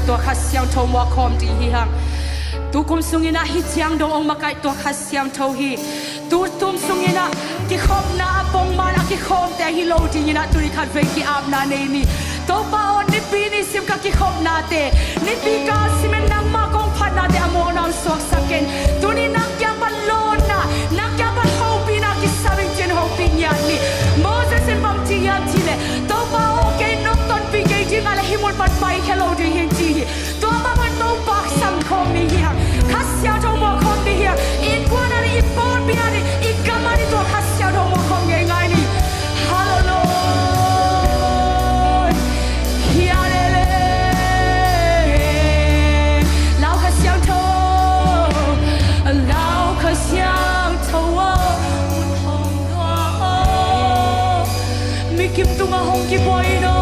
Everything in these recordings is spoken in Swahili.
tua khasiang thâu mua khom đi hi hang tu kum sungina hi chiang dong ong makai tua khasiang thâu hi tu tum sungina ki khom na apong man ki khom te hi lo ti na tu ri khat ve ki ap na nei ni to pa on ni pi ni sim ka ki khom na te ni pi ka simen nang ma kong phat na te amo nam sok saken tu ni nak kya ban lo na nak kya ban ho pi na ki saving chen ho pi nya ni Moses in bam ti ya ti le to pa o ke nok ton pi ke ji ngala himul pat pai hello di hin ti to pa ban to pa sam khom ni hi khasya to mo khom ni hi in kwa na ni ipon pi na ni ikamani to khasya to mo khom ngai ngai ni hallelujah hialele lao khasya to lao khasya to mi kim tu nga hong ki boy no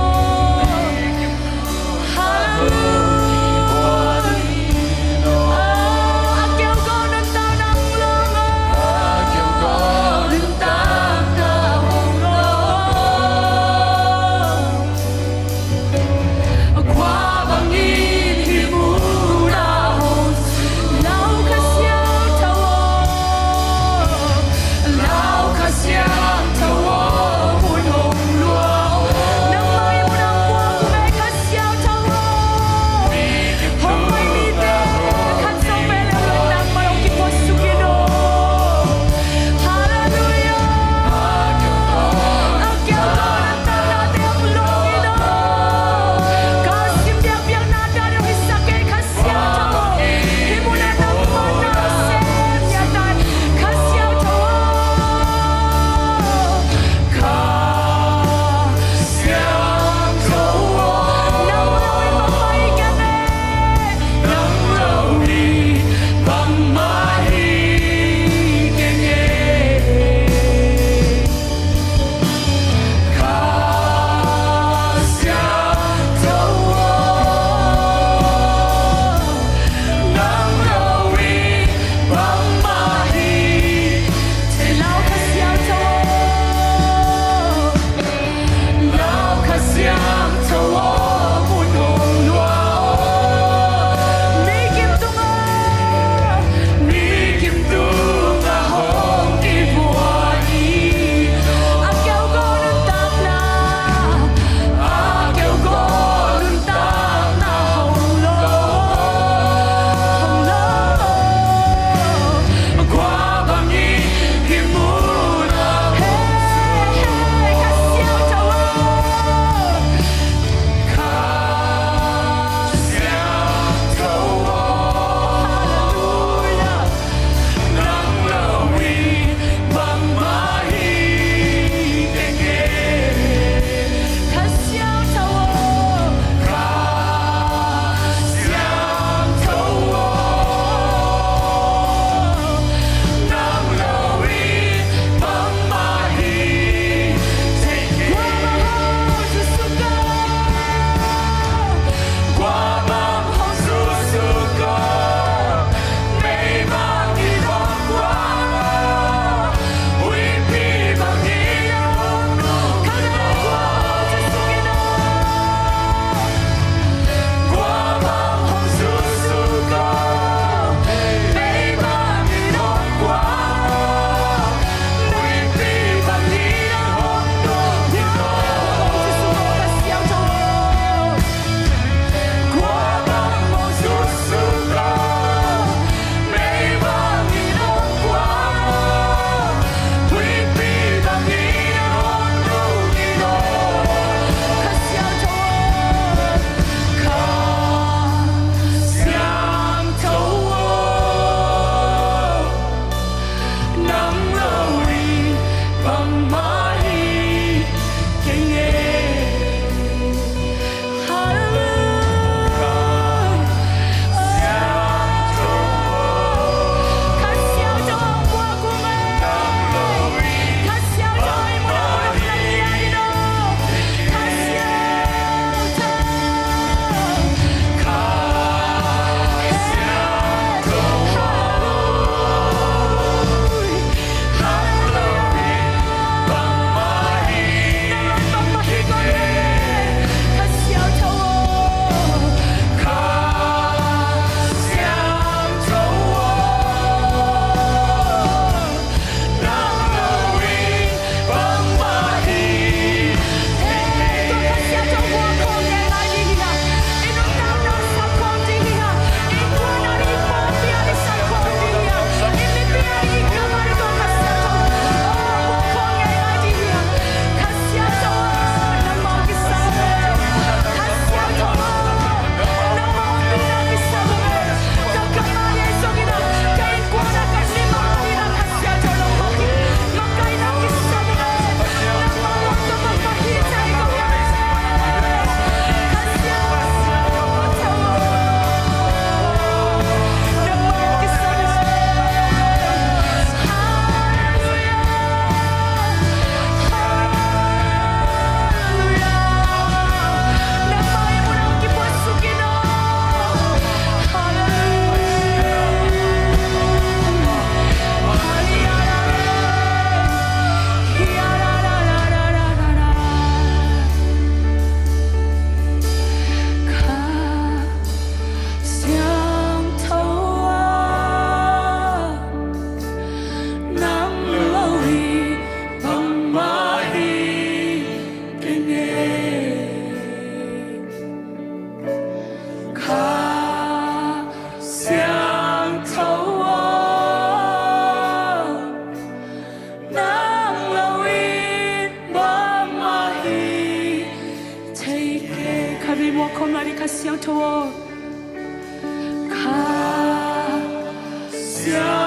토 가시아